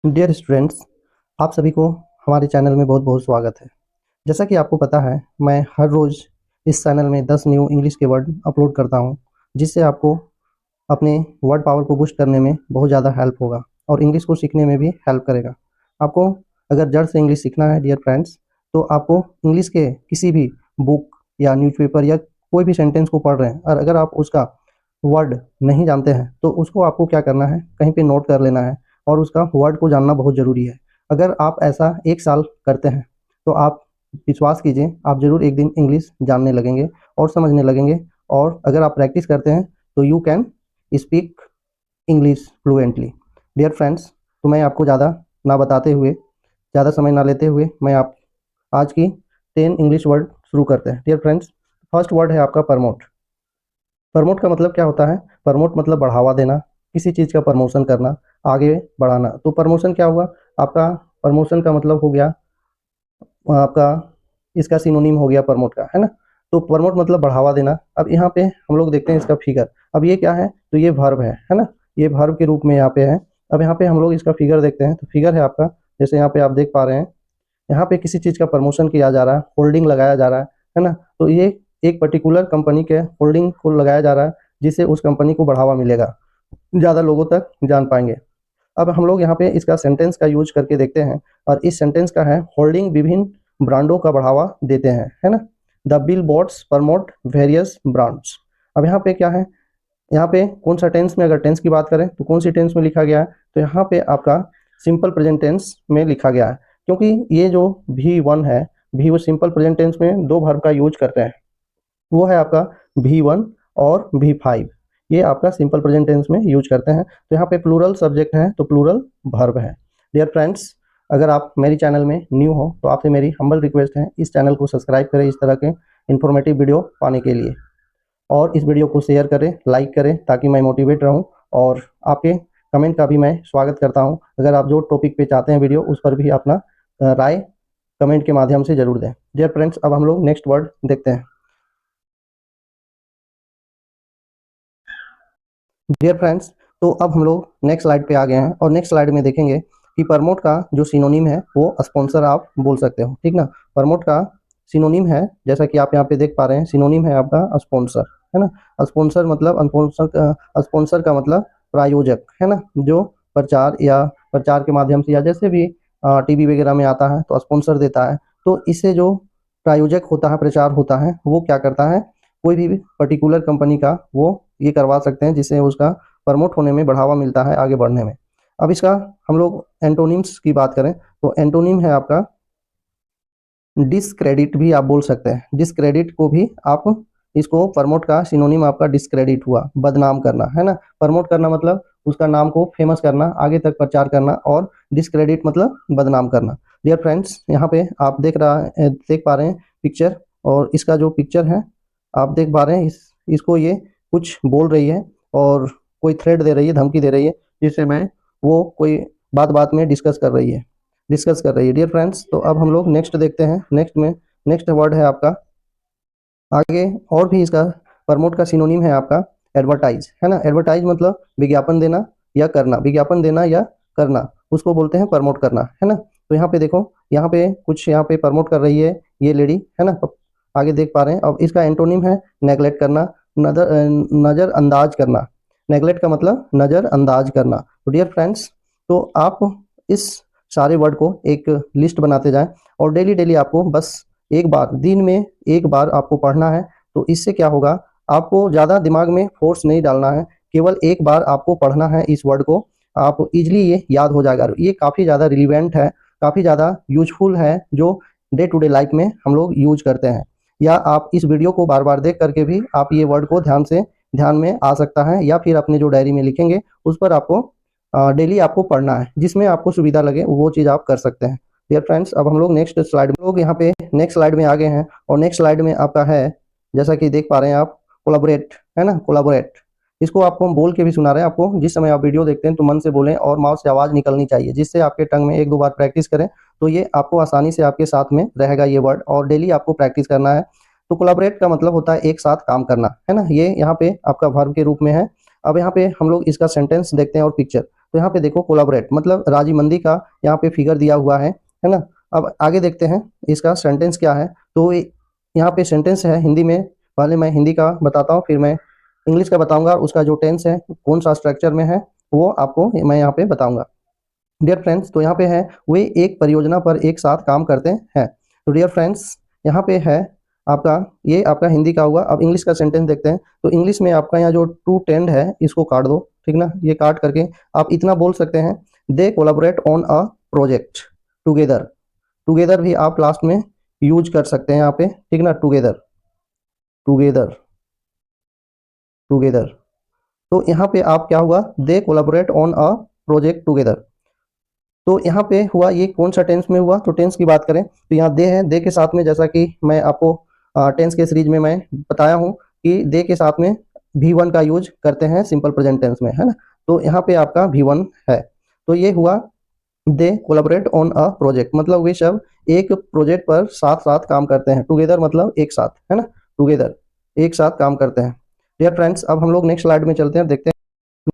Dear students, आप सभी को हमारे चैनल में बहुत बहुत स्वागत है। जैसा कि आपको पता है, मैं हर रोज़ इस चैनल में 10 न्यू इंग्लिश के वर्ड अपलोड करता हूं, जिससे आपको अपने वर्ड पावर को बूस्ट करने में बहुत ज़्यादा हेल्प होगा और इंग्लिश को सीखने में भी हेल्प करेगा। आपको अगर जड़ से इंग्लिश सीखना है डियर फ्रेंड्स, तो आपको इंग्लिश के किसी भी बुक या न्यूज़पेपर या कोई भी सेंटेंस को पढ़ रहे हैं और अगर आप उसका वर्ड नहीं जानते हैं, तो उसको आपको क्या करना है, कहीं पे नोट कर लेना है और उसका वर्ड को जानना बहुत ज़रूरी है। अगर आप ऐसा 1 साल करते हैं, तो आप विश्वास कीजिए, आप ज़रूर एक दिन इंग्लिश जानने लगेंगे और समझने लगेंगे। और अगर आप प्रैक्टिस करते हैं, तो you can speak English fluently. Dear friends, तो मैं आपको ज़्यादा ना बताते हुए, ज़्यादा समय ना लेते हुए, मैं आप आज की 10 इंग्लिश वर्ड शुरू करते हैं। डियर फ्रेंड्स, फर्स्ट वर्ड है आपका प्रमोट। प्रमोट का मतलब क्या होता है? प्रमोट मतलब बढ़ावा देना, किसी चीज़ का प्रमोशन करना, आगे बढ़ाना। तो प्रमोशन क्या हुआ आपका? प्रमोशन का मतलब हो गया आपका, इसका सिनोनिम हो गया प्रमोट का, है ना? तो प्रमोट मतलब बढ़ावा देना। अब यहाँ पे हम लोग देखते हैं इसका फिगर। अब ये क्या है? तो ये वर्ब है ना? ये वर्ब के रूप में यहाँ पे है। अब यहाँ पे हम लोग इसका फिगर देखते हैं, तो फिगर है आपका, जैसे यहाँ पे आप देख पा रहे हैं, यहाँ पे किसी चीज़ का प्रमोशन किया जा रहा है, होल्डिंग लगाया जा रहा है ना? तो ये एक पर्टिकुलर कंपनी के होल्डिंग को लगाया जा रहा है, जिससे उस कंपनी को बढ़ावा मिलेगा, ज़्यादा लोगों तक जान पाएंगे। अब हम लोग यहाँ पे इसका सेंटेंस का यूज करके देखते हैं, और इस सेंटेंस का है होल्डिंग विभिन्न ब्रांडों का बढ़ावा देते हैं, है ना? The bill boards promote various brands. अब यहाँ पे क्या है? यहाँ पे कौन सा टेंस में, अगर टेंस की बात करें तो कौन सी टेंस में लिखा गया है? तो यहाँ पे आपका सिंपल प्रेजेंट टेंस में लिखा गया है, क्योंकि ये जो V1 है, भी वो सिंपल प्रेजेंट टेंस में दो वर्ब का यूज करते हैं। वो है आपका V1 और V5। ये आपका सिंपल प्रेजेंट टेंस में यूज करते हैं। तो यहाँ पे प्लूरल सब्जेक्ट है, तो प्लूरल वर्ब है। डियर फ्रेंड्स, अगर आप मेरी चैनल में न्यू हो, तो आपसे मेरी हम्बल रिक्वेस्ट है, इस चैनल को सब्सक्राइब करें इस तरह के इन्फॉर्मेटिव वीडियो पाने के लिए, और इस वीडियो को शेयर करें, लाइक करें, ताकि मैं मोटिवेट रहूं। और आपके कमेंट का भी मैं स्वागत करता हूं। अगर आप जो टॉपिक पे चाहते हैं वीडियो, उस पर भी अपना राय कमेंट के माध्यम से जरूर दें। डियर फ्रेंड्स, अब हम लोग नेक्स्ट वर्ड देखते हैं। डियर फ्रेंड्स, तो अब हम लोग नेक्स्ट स्लाइड पे आ गए हैं, और नेक्स्ट स्लाइड में देखेंगे कि प्रमोट का जो सिनोनिम है वो स्पॉन्सर आप बोल सकते हो, ठीक ना? प्रमोट का सिनोनिम है, जैसा कि आप यहाँ पे देख पा रहे हैं, सिनोनिम है आपका स्पॉन्सर, है ना? स्पॉन्सर मतलब स्पॉन्सर का मतलब प्रायोजक, है ना? जो प्रचार या प्रचार के माध्यम से, या जैसे भी टीवी वगैरह में आता है तो स्पॉन्सर देता है। तो इससे जो प्रायोजक होता है, प्रचार होता है, वो क्या करता है? कोई भी पर्टिकुलर कंपनी का वो ये करवा सकते हैं, जिससे उसका प्रमोट होने में बढ़ावा मिलता है, आगे बढ़ने में। अब इसका हम लोग एंटोनिम्स की बात करें, तो एंटोनिम है आपका डिसक्रेडिट, भी आप बोल सकते हैं। डिसक्रेडिट को भी आप, इसको प्रमोट का सिनोनिम आपका डिसक्रेडिट हुआ, बदनाम करना, है ना? प्रमोट करना मतलब उसका नाम को फेमस करना, आगे तक प्रचार करना, और डिसक्रेडिट मतलब बदनाम करना। डियर फ्रेंड्स, यहाँ पे आप देख पा रहे हैं पिक्चर, और इसका जो पिक्चर है आप देख पा रहे हैं, इसको ये कुछ बोल रही है और कोई थ्रेड दे रही है, धमकी दे रही है, जिससे मैं वो कोई बात बात में डिस्कस कर रही है। डियर फ्रेंड्स, तो अब हम लोग नेक्स्ट देखते हैं। नेक्स्ट वर्ड है आपका आगे, और भी इसका प्रमोट का सिनोनिम है आपका एडवर्टाइज, है ना? एडवर्टाइज मतलब विज्ञापन देना या करना, विज्ञापन देना या करना, उसको बोलते हैं प्रमोट करना, है ना? तो यहाँ पे देखो, यहाँ पे कुछ, यहाँ पे प्रमोट कर रही है ये लेडी, है ना? आगे देख पा रहे हैं। अब इसका एंटोनिम है नेगलेक्ट करना, नजरअंदाज करना। नेगलेक्ट का मतलब नजरअंदाज करना। तो डियर फ्रेंड्स, तो आप इस सारे वर्ड को एक लिस्ट बनाते जाएं, और डेली डेली आपको बस एक बार, दिन में एक बार आपको पढ़ना है। तो इससे क्या होगा, आपको ज़्यादा दिमाग में फोर्स नहीं डालना है, केवल एक बार आपको पढ़ना है इस वर्ड को, आप इजीली ये याद हो जाएगा। ये काफ़ी ज़्यादा रिलीवेंट है, काफ़ी ज़्यादा यूजफुल है, जो डे टू डे लाइफ में हम लोग यूज करते हैं। या आप इस वीडियो को बार बार देख करके भी आप ये वर्ड को ध्यान में आ सकता है, या फिर अपने जो डायरी में लिखेंगे उस पर आपको डेली आपको पढ़ना है, जिसमें आपको सुविधा लगे वो चीज़ आप कर सकते हैं। डियर फ्रेंड्स, अब हम लोग नेक्स्ट स्लाइड में, लोग यहाँ पे नेक्स्ट स्लाइड में आ गए हैं, और नेक्स्ट स्लाइड में आपका है, जैसा कि देख पा रहे हैं आप, कोलाबोरेट, है ना? कोलाबोरेट, इसको आपको हम बोल के भी सुना रहे हैं। आपको जिस समय आप वीडियो देखते हैं तो मन से बोलें, और माउथ से आवाज़ निकलनी चाहिए, जिससे आपके टंग में एक दो बार प्रैक्टिस करें, तो ये आपको आसानी से आपके साथ में रहेगा ये वर्ड, और डेली आपको प्रैक्टिस करना है। तो कोलाबोरेट का मतलब होता है एक साथ काम करना, है ना? ये यहाँ पे आपका वर्ब के रूप में है। अब यहाँ पे हम लोग इसका सेंटेंस देखते हैं और पिक्चर। तो यहाँ पे देखो कोलाबोरेट मतलब राजीमंदी का यहाँ पे फिगर दिया हुआ है ना। अब आगे देखते हैं इसका सेंटेंस क्या है। तो यहाँ पे सेंटेंस है हिंदी में, पहले मैं हिंदी का बताता हूँ फिर मैं इंग्लिश का बताऊंगा। उसका जो टेंस है कौन सा स्ट्रक्चर में है वो आपको मैं यहाँ पे बताऊंगा। डियर फ्रेंड्स, तो यहाँ पे है वे एक परियोजना पर एक साथ काम करते हैं। तो डियर फ्रेंड्स यहाँ पे है आपका, ये आपका हिंदी का हुआ। अब इंग्लिश का सेंटेंस देखते हैं। तो इंग्लिश में आपका यहाँ जो टू टेंड है इसको काट दो, ठीक ना। ये काट करके आप इतना बोल सकते हैं, they collaborate on a project together. Together भी आप लास्ट में यूज कर सकते हैं यहाँ पे, ठीक ना। Together, together, together. तो यहाँ पे आप क्या हुआ, they collaborate on a project together. तो यहाँ पे हुआ ये कौन सा टेंस में हुआ। तो टेंस की बात करें तो यहाँ दे है, दे के साथ में जैसा कि मैं आपको टेंस के सीरीज में मैं बताया हूँ कि दे के साथ में V1 का यूज करते हैं सिंपल प्रेजेंट टेंस में, है ना। तो यहाँ पे आपका V1 है। तो ये हुआ they collaborate on a project, मतलब वे सब एक प्रोजेक्ट पर साथ साथ काम करते हैं। टुगेदर मतलब एक साथ, है ना। टुगेदर एक साथ काम करते हैं। डियर फ्रेंड्स, अब हम लोग नेक्स्ट स्लाइड में चलते हैं, देखते हैं।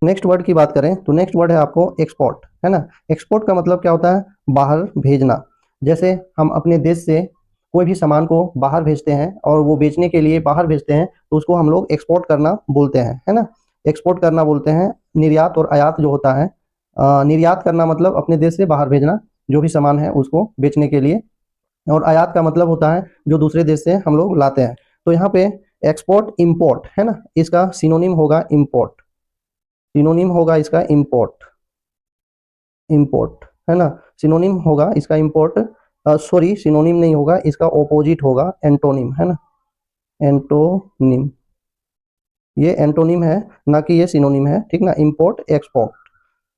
नेक्स्ट वर्ड की बात करें तो नेक्स्ट वर्ड है आपको एक्सपोर्ट, है ना। एक्सपोर्ट का मतलब क्या होता है, बाहर भेजना। जैसे हम अपने देश से कोई भी सामान को बाहर भेजते हैं और वो बेचने के लिए बाहर भेजते हैं तो उसको हम लोग एक्सपोर्ट करना बोलते हैं, है ना। एक्सपोर्ट करना बोलते हैं। निर्यात और आयात जो होता है, निर्यात करना मतलब अपने देश से बाहर भेजना जो भी सामान है उसको बेचने के लिए, और आयात का मतलब होता है जो दूसरे देश से हम लोग लाते हैं। तो यहाँ पे एक्सपोर्ट इम्पोर्ट, है ना, इसका सिनोनिम होगा इम्पोर्ट। सिनोनिम होगा इसका इम्पोर्ट, इम्पोर्ट, है ना। सिनोनिम होगा इसका इम्पोर्ट, सॉरी सिनोनिम नहीं होगा, इसका ऑपोजिट होगा एंटोनिम, है ना। एंटोनिम, ये एंटोनिम है ना कि ये सिनोनिम है, ठीक ना। Import export.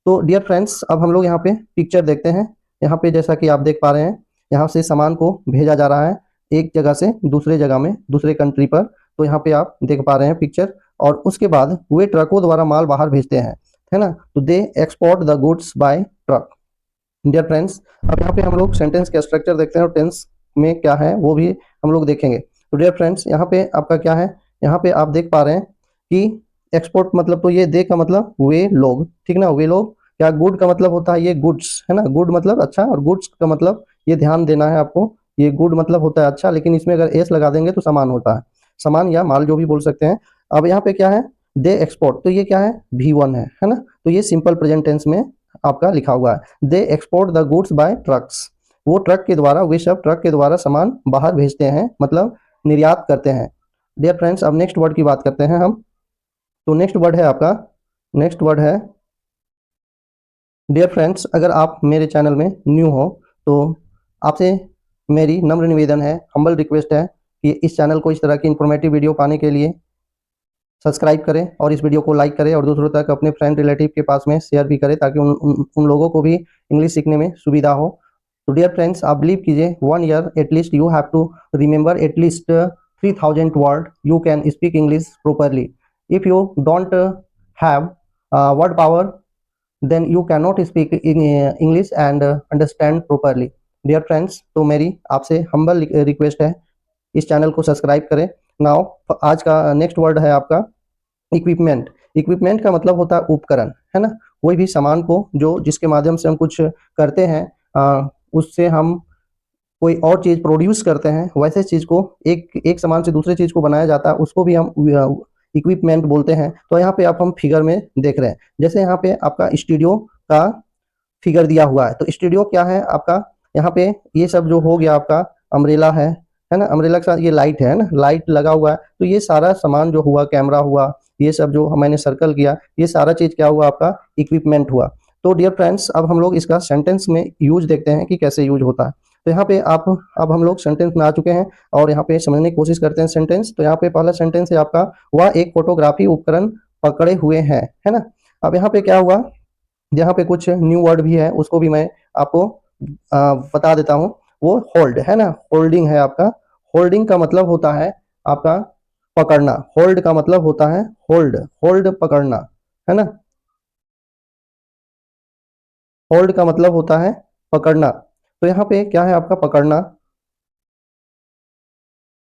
तो डियर फ्रेंड्स, अब हम लोग यहाँ पे पिक्चर देखते हैं। यहाँ पे जैसा कि आप देख पा रहे हैं, यहाँ से सामान को भेजा जा रहा है एक जगह से दूसरे जगह में, दूसरे कंट्री पर। तो यहाँ पे आप देख पा रहे हैं पिक्चर, और उसके बाद वे ट्रकों द्वारा माल बाहर भेजते हैं, है ना। तो they export the goods by truck. Dear friends, अब यहाँ पे हम लोग सेंटेंस का स्ट्रक्चर देखते हैं और टेंस में क्या है वो भी हम लोग देखेंगे। तो डियर फ्रेंड्स, यहाँ पे आपका क्या है, यहाँ पे आप देख पा रहे हैं कि एक्सपोर्ट मतलब, तो ये दे का मतलब वे लोग, ठीक ना, वे लोग। क्या गुड का मतलब होता है, ये गुड्स, है ना। गुड मतलब अच्छा, और गुड्स का मतलब ये ध्यान देना है आपको, ये गुड मतलब होता है अच्छा, लेकिन इसमें अगर एस लगा देंगे तो सामान होता है, सामान या माल जो भी बोल सकते हैं। अब यहाँ पे क्या है, दे एक्सपोर्ट, तो ये क्या है, V1 है ना। तो ये सिंपल प्रेजेंट टेंस में आपका लिखा हुआ है, they export the goods by trucks. वो ट्रक के द्वारा, वे सब ट्रक के द्वारा सामान बाहर भेजते हैं, मतलब निर्यात करते हैं। डियर फ्रेंड्स, अब नेक्स्ट वर्ड की बात करते हैं हम। तो नेक्स्ट वर्ड है आपका, नेक्स्ट वर्ड है, डियर फ्रेंड्स, अगर आप मेरे चैनल में न्यू हो तो आपसे मेरी नम्र निवेदन है, हम्बल रिक्वेस्ट है कि इस चैनल को इस तरह की इंफॉर्मेटिव वीडियो पाने के लिए सब्सक्राइब करें और इस वीडियो को लाइक करें और दूसरों तक अपने फ्रेंड रिलेटिव के पास में शेयर भी करें, ताकि उन लोगों को भी इंग्लिश सीखने में सुविधा हो। तो डियर फ्रेंड्स, आप बिलीव कीजिए, 1 year at least you have to remember at least 3000 word you can speak English properly. If you don't have word power then you cannot speak in English and understand properly. Dear friends, तो मेरी आपसे humble request है, इस channel को subscribe करें। Now आज का next word है आपका इक्विपमेंट। इक्विपमेंट का मतलब होता है उपकरण, है ना। कोई भी सामान को जो जिसके माध्यम से हम कुछ करते हैं, उससे हम कोई और चीज प्रोड्यूस करते हैं, वैसे चीज को एक एक सामान से दूसरे चीज को बनाया जाता है, उसको भी हम इक्विपमेंट बोलते हैं। तो यहाँ पे आप हम फिगर में देख रहे हैं, जैसे यहाँ पे आपका स्टूडियो का फिगर दिया हुआ है। तो स्टूडियो क्या है आपका, यहाँ पे ये सब जो हो गया आपका, अम्ब्रेला है ना। अम्ब्रेला के साथ ये लाइट है ना, लाइट लगा हुआ है। तो ये सारा सामान जो हुआ, कैमरा हुआ, ये सब जो मैंने सर्कल किया, ये सारा चीज क्या हुआ, आपका इक्विपमेंट हुआ। तो डियर फ्रेंड्स, अब हम लोग इसका सेंटेंस में यूज देखते हैं कि कैसे यूज होता है। तो यहाँ पे आप, अब हम लोग सेंटेंस में आ चुके हैं और यहाँ पे समझने की कोशिश करते हैं सेंटेंस। तो यहाँ पे पहला सेंटेंस है आपका, वह एक फोटोग्राफी उपकरण पकड़े हुए हैं, है ना। अब यहाँ पे क्या हुआ, यहाँ पे कुछ न्यू वर्ड भी है, उसको भी मैं आपको बता देता हूँ। वो होल्ड है ना, होल्डिंग है आपका। होल्डिंग का मतलब होता है आपका पकड़ना। होल्ड का मतलब होता है होल्ड, होल्ड पकड़ना, है ना। होल्ड का मतलब होता है पकड़ना। तो यहाँ पे क्या है आपका पकड़ना,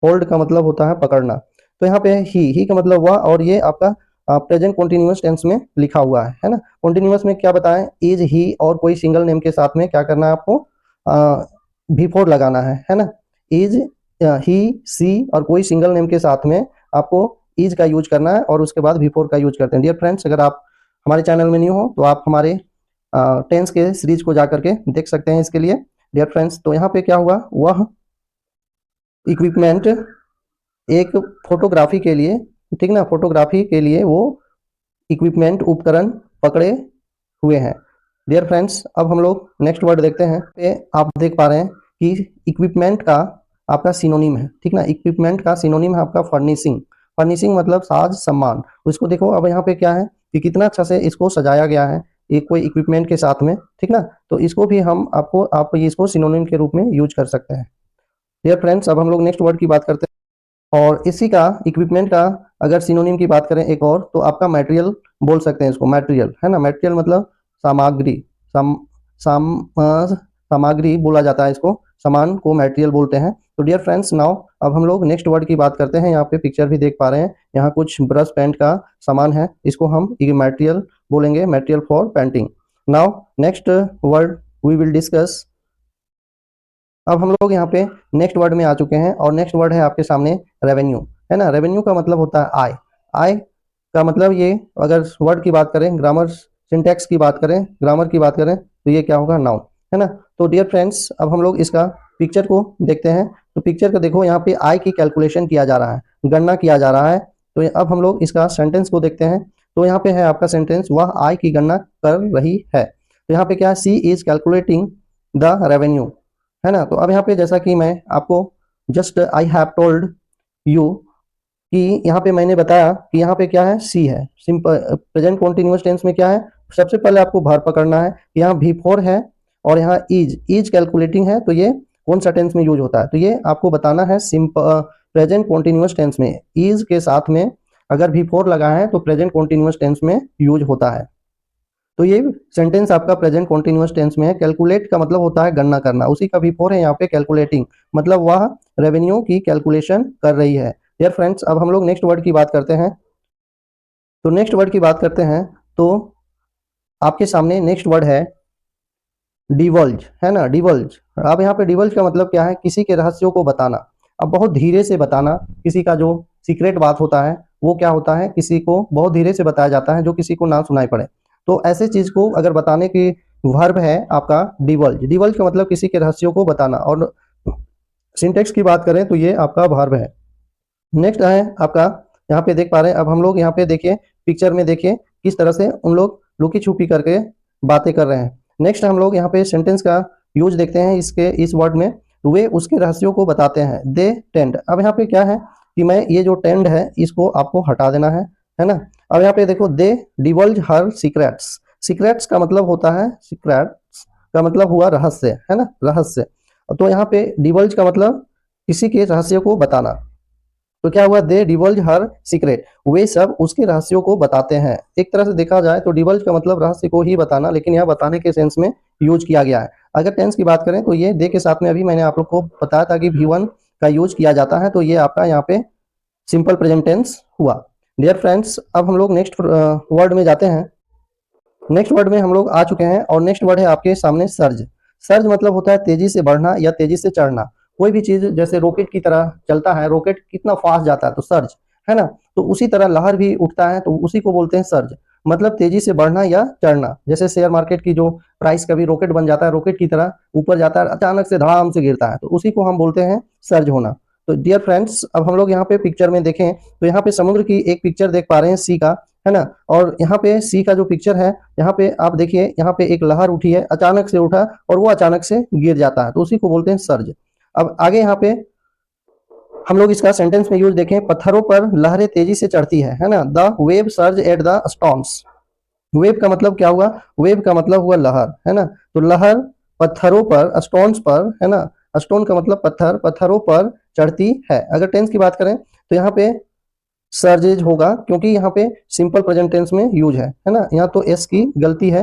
होल्ड का मतलब होता है पकड़ना। तो यहाँ पे ही का मतलब हुआ, और ये आपका प्रेजेंट कॉन्टिन्यूअस टेंस में लिखा हुआ है ना। कॉन्टिन्यूअस में क्या बताएं, इज, ही और कोई सिंगल नेम के साथ में क्या करना है आपको, बिफोर लगाना है ना। इज, ही, सी और कोई सिंगल नेम के साथ में आपको इज का यूज करना है और उसके बाद बिफोर का यूज करते हैं। डियर फ्रेंड्स, अगर आप हमारे चैनल में न्यू हो तो आप हमारे टेंस के सीरीज को जा करके देख सकते हैं इसके लिए। डियर फ्रेंड्स, तो यहाँ पे क्या हुआ, वह इक्विपमेंट एक फोटोग्राफी के लिए, ठीक ना, फोटोग्राफी के लिए वो इक्विपमेंट उपकरण पकड़े हुए हैं। डियर फ्रेंड्स, अब हम लोग नेक्स्ट वर्ड देखते हैं। पे आप देख पा रहे हैं कि इक्विपमेंट का आपका सिनोनिम है, ठीक ना। इक्विपमेंट का सिनोनिम है आपका फर्निशिंग। फर्निशिंग मतलब साज सम्मान। उसको देखो अब यहाँ पे क्या है कि कितना अच्छा से इसको सजाया गया है एक कोई इक्विपमेंट के साथ में, ठीक ना। तो इसको भी हम आपको आप इसको सिनोनिम के रूप में यूज कर सकते हैं। डियर फ्रेंड्स, अब हम लोग नेक्स्ट वर्ड की बात करते हैं और इसी का इक्विपमेंट का अगर सिनोनिम की बात करें एक और, तो आपका मटेरियल बोल सकते हैं इसको, मटेरियल है ना। मटेरियल मतलब सामग्री, सामग्री बोला जाता है इसको, सामान को मटेरियल बोलते हैं। तो डियर फ्रेंड्स, नाउ अब हम लोग नेक्स्ट वर्ड की बात करते हैं। यहाँ पे पिक्चर भी देख पा रहे हैं, यहाँ कुछ ब्रश पेंट का सामान है, इसको हम मटेरियल बोलेंगे, material for painting. Now next word we will discuss. अब हम लोग यहाँ पे नेक्स्ट वर्ड में आ चुके हैं और नेक्स्ट वर्ड है आपके सामने रेवेन्यू, है ना। रेवेन्यू का मतलब होता है आय। आय का मतलब ये, अगर वर्ड की बात करें, ग्रामर सिंटैक्स की बात करें, ग्रामर की बात करें, तो ये क्या होगा, नाउन, है ना। तो डियर फ्रेंड्स, अब हम लोग इसका पिक्चर को देखते हैं। तो पिक्चर को देखो, यहाँ पे आय की कैलकुलेशन किया जा रहा है, गणना किया जा रहा है। तो अब हम लोग इसका सेंटेंस को देखते हैं। तो यहाँ पे है आपका सेंटेंस, वह आय की गणना कर रही है। तो यहाँ पे क्या है, सी इज कैलकुलेटिंग द रेवेन्यू, है ना। तो अब यहाँ पे जैसा कि मैं आपको just I have told you कि यहाँ पे मैंने बताया कि यहाँ पे क्या है, सी है। सिंपल प्रेजेंट कॉन्टिन्यूअस टेंस में क्या है, सबसे पहले आपको वर्ब पकड़ना है। यहाँ बिफोर है और यहाँ इज कैलकुलेटिंग है। तो ये कौन सा टेंस में यूज होता है, तो ये आपको बताना है। सिंपल प्रेजेंट कॉन्टिन्यूअस टेंस में इज के साथ में अगर बिफोर लगा है तो प्रेजेंट कॉन्टिन्यूअस टेंस में यूज होता है। तो ये सेंटेंस आपका प्रेजेंट कॉन्टिन्यूअस टेंस में है। कैलकुलेट का मतलब होता है गणना करना, उसी का बिफोर है यहाँ पे कैलकुलेटिंग, मतलब वह रेवेन्यू की कैलकुलेशन कर रही है। डियर फ्रेंड्स, अब हम लोग नेक्स्ट वर्ड की बात करते हैं। तो नेक्स्ट वर्ड की बात करते हैं तो आपके सामने नेक्स्ट वर्ड है डिवल्ज, है ना, डिवल्ज। अब यहाँ पे डिवल्ज का मतलब क्या है, किसी के रहस्यों को बताना। अब बहुत धीरे से बताना, किसी का जो सीक्रेट बात होता है वो क्या होता है, किसी को बहुत धीरे से बताया जाता है जो किसी को ना सुनाई पड़े। तो ऐसे चीज को अगर बताने की वर्ब है आपका डिवल्ज। डिवल्ज का मतलब किसी के रहस्यों को बताना। और सिंटेक्स की बात करें तो ये आपका वर्ब है। नेक्स्ट है आपका, यहाँ पे देख पा रहे हैं। अब हम लोग यहाँ पे देखिए, पिक्चर में देखिए किस तरह से उन लोग लुकी छुपी करके बातें कर रहे हैं। नेक्स्ट हम लोग यहाँ पे सेंटेंस का यूज देखते हैं इसके, इस वर्ड में, वे उसके रहस्यों को बताते हैं। They tend. अब यहाँ पे क्या है कि मैं ये जो टेंड है इसको आपको हटा देना है ना। अब यहाँ पे देखो, दे डिवल्ज हर सीक्रेट्स। सीक्रेट्स का मतलब होता है, सीक्रेट्स का मतलब हुआ रहस्य, है ना, रहस्य। तो यहाँ पे डिवल्ज का मतलब किसी के रहस्य को बताना। तो क्या हुआ, दे डिवल्ज हर सीक्रेट, वे सब उसके रहस्यों को बताते हैं। एक तरह से देखा जाए तो डिवल्ज का मतलब रहस्य को ही बताना, लेकिन यह बताने के सेंस में यूज किया गया है। अगर टेंस की बात करें तो ये दे के साथ में अभी मैंने आप लोग को बताया था कि V1 का यूज किया जाता है। तो ये आपका यहाँ पे सिंपल प्रेजेंट टेंस हुआ। डियर फ्रेंड्स, अब हम लोग नेक्स्ट वर्ड में जाते हैं। नेक्स्ट वर्ड में हम लोग आ चुके हैं और नेक्स्ट वर्ड है आपके सामने सर्ज। सर्ज मतलब होता है तेजी से बढ़ना या तेजी से चढ़ना। कोई भी चीज जैसे रॉकेट की तरह चलता है, रॉकेट कितना फास्ट जाता है तो सर्ज, है ना। तो उसी तरह लहर भी उठता है तो उसी को बोलते हैं सर्ज, मतलब तेजी से बढ़ना या चढ़ना। जैसे शेयर मार्केट की जो प्राइस कभी रॉकेट बन जाता है, रॉकेट की तरह ऊपर जाता है, अचानक से धड़ाम से गिरता है, तो उसी को हम बोलते हैं सर्ज होना। तो डियर फ्रेंड्स, अब हम लोग यहाँ पे पिक्चर में देखें तो यहाँ पे समुद्र की एक पिक्चर देख पा रहे हैं, सी का, है ना। और यहाँ पे सी का जो पिक्चर है, यहाँ पे आप देखिए, यहाँ पे एक लहर उठी है, अचानक से उठा और वो अचानक से गिर जाता है, तो उसी को बोलते हैं सर्ज। अब आगे यहाँ पे हम लोग इसका सेंटेंस में यूज देखें, पत्थरों पर लहरें तेजी से चढ़ती है ना। The wave surge at the storms. Wave का मतलब क्या हुआ, वेव का मतलब हुआ लहर, है ना। तो लहर पत्थरों पर, स्टोन्स पर, है ना। स्टोन का मतलब पत्थर, पत्थरों पर चढ़ती है। अगर टेंस की बात करें तो यहाँ पे सर्जेज होगा, क्योंकि यहाँ पे सिंपल प्रेजेंट टेंस में यूज है ना। यहाँ तो एस की गलती है।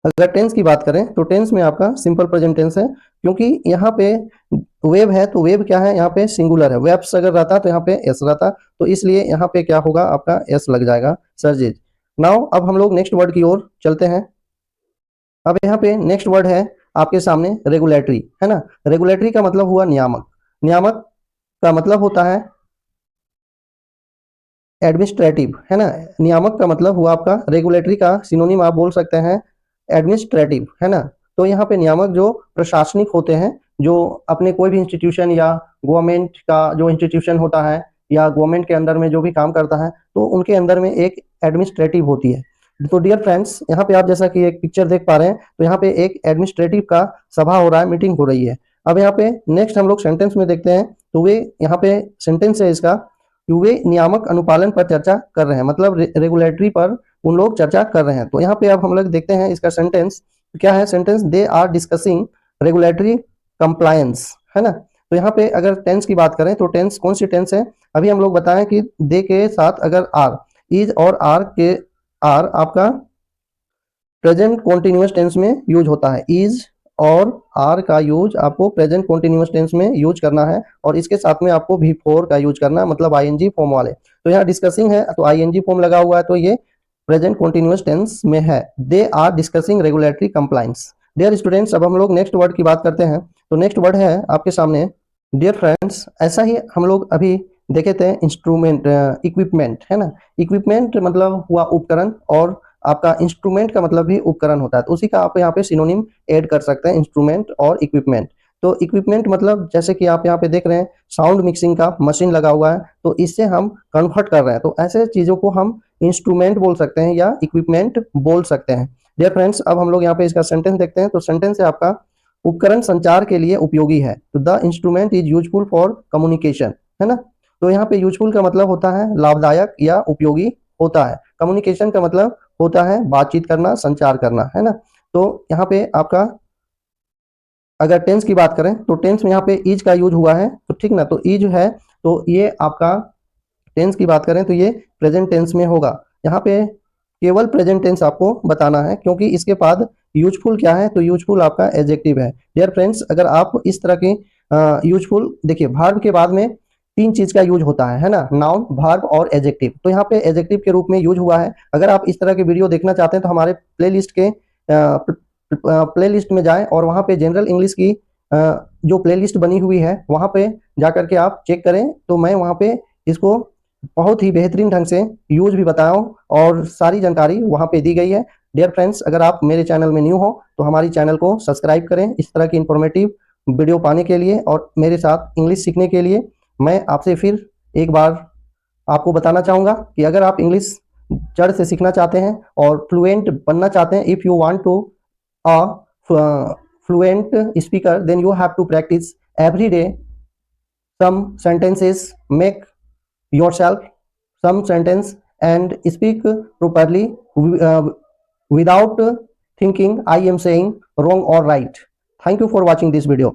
अगर टेंस की बात करें तो टेंस में आपका सिंपल प्रेजेंट टेंस है, क्योंकि यहाँ पे वेव है तो वेव क्या है, यहाँ पे सिंगुलर है, वेब्स अगर रहता तो यहाँ पे एस रहता, तो इसलिए यहाँ पे क्या होगा, आपका एस लग जाएगा, सर्जेज। नाउ अब हम लोग नेक्स्ट वर्ड की ओर चलते हैं। अब यहाँ पे नेक्स्ट वर्ड है आपके सामने रेगुलेटरी, है ना। रेगुलेटरी का मतलब हुआ नियामक, नियामक का मतलब होता है एडमिनिस्ट्रेटिव, है ना। नियामक का मतलब हुआ आपका, रेगुलेटरी का सिनोनिम आप बोल सकते हैं एडमिनिस्ट्रेटिव, है ना। तो यहाँ पे नियामक जो प्रशासनिक होते हैं, जो अपने कोई भी इंस्टीट्यूशन या गवर्नमेंट का जो इंस्टीट्यूशन होता है या गवर्नमेंट के अंदर में जो भी काम करता है, तो उनके अंदर में एक एडमिनिस्ट्रेटिव होती है। तो डियर फ्रेंड्स, यहाँ पे आप जैसा कि एक पिक्चर देख पा रहे हैं, तो यहाँ पे एक एडमिनिस्ट्रेटिव का सभा हो रहा है, मीटिंग हो रही है। अब यहाँ पे नेक्स्ट हम लोग सेंटेंस में देखते हैं, तो वे यहाँ पे सेंटेंस है इसका, वे नियामक अनुपालन पर चर्चा कर रहे हैं, मतलब रेगुलेटरी पर उन लोग चर्चा कर रहे हैं। तो यहाँ पे अब हम लोग देखते हैं इसका सेंटेंस क्या है। Sentence, they are discussing regulatory compliance, है ना। तो यहाँ पे अगर टेंस की बात करें तो टेंस कौन सी टेंस है, अभी हम लोग बताएं कि दे के साथ अगर आर, इज और आर के, आर आपका प्रेजेंट कॉन्टिन्यूअस टेंस में यूज होता है। इज और आर का यूज आपको प्रेजेंट कॉन्टिन्यूअस टेंस में यूज करना है, और इसके साथ में आपको भी फोर का यूज करना है, मतलब आईएनजी फॉर्म वाले। तो यहाँ डिस्कसिंग है तो आईएनजी फॉर्म लगा हुआ है, तो ये प्रेजेंट कॉन्टिन्यूअस टेंस में है। They are discussing regulatory compliance. Dear students, अब हम लोग नेक्स्ट वर्ड की बात करते हैं। तो नेक्स्ट वर्ड है आपके सामने, डियर फ्रेंड्स, ऐसा ही हम लोग अभी देखे थे इंस्ट्रूमेंट, इक्विपमेंट, है ना। इक्विपमेंट मतलब हुआ उपकरण, और आपका इंस्ट्रूमेंट का मतलब भी उपकरण होता है, तो उसी का आप यहाँ पे सिनोनिम ऐड कर सकते हैं, इंस्ट्रूमेंट और इक्विपमेंट। तो इक्विपमेंट मतलब जैसे कि आप यहाँ पे देख रहे हैं साउंड मिक्सिंग का मशीन लगा हुआ है, तो इससे हम कन्वर्ट कर रहे हैं, तो ऐसे चीजों को हम इंस्ट्रूमेंट बोल सकते हैं या इक्विपमेंट बोल सकते हैं। डियर फ्रेंड्स, अब हम लोग यहाँ पे इसका सेंटेंस देखते हैं। तो सेंटेंस है आपका, उपकरण संचार के लिए उपयोगी है, तो the instrument is useful for communication, है ना। तो यहाँ पे यूजफुल का मतलब होता है लाभदायक या उपयोगी होता है, कम्युनिकेशन का मतलब होता है बातचीत करना, संचार करना, है ना। तो यहाँ पे आपका अगर टेंस की बात करें तो टेंस में यहाँ पे इज का यूज हुआ है, तो ठीक ना। तो इज है तो ये आपका टेंस की बात करें तो ये प्रेजेंट टेंस में होगा। यहाँ पे केवल प्रेजेंट टेंस आपको बताना है, क्योंकि इसके बाद यूजफुल क्या है, तो यूजफुल आपका एडजेक्टिव है। डियर फ्रेंड्स, अगर आप इस तरह की यूजफुल देखिए, वर्ब के बाद में तीन चीज का यूज होता है ना, नाउन, वर्ब और एडजेक्टिव। तो यहाँ पे एडजेक्टिव के रूप में यूज हुआ है। अगर आप इस तरह के वीडियो देखना चाहते हैं तो हमारे प्लेलिस्ट के प्लेलिस्ट में जाएं, और वहाँ पे जनरल इंग्लिश की जो प्लेलिस्ट बनी हुई है वहाँ पे जाकर के आप चेक करें, तो मैं वहाँ पे इसको बहुत ही बेहतरीन ढंग से यूज भी बताया हूँ, और सारी जानकारी वहाँ पे दी गई है। डियर फ्रेंड्स, अगर आप मेरे चैनल में न्यू हो तो हमारी चैनल को सब्सक्राइब करें इस तरह की इंफॉर्मेटिव वीडियो पाने के लिए, और मेरे साथ इंग्लिश सीखने के लिए। मैं आपसे फिर एक बार आपको बताना चाहूँगा कि अगर आप इंग्लिश जड़ से सीखना चाहते हैं और फ्लुएंट बनना चाहते हैं, if you want to a fluent speaker, then you have to practice every day some sentences, make yourself some sentence and speak properly without thinking I am saying wrong or right. Thank you for watching this video.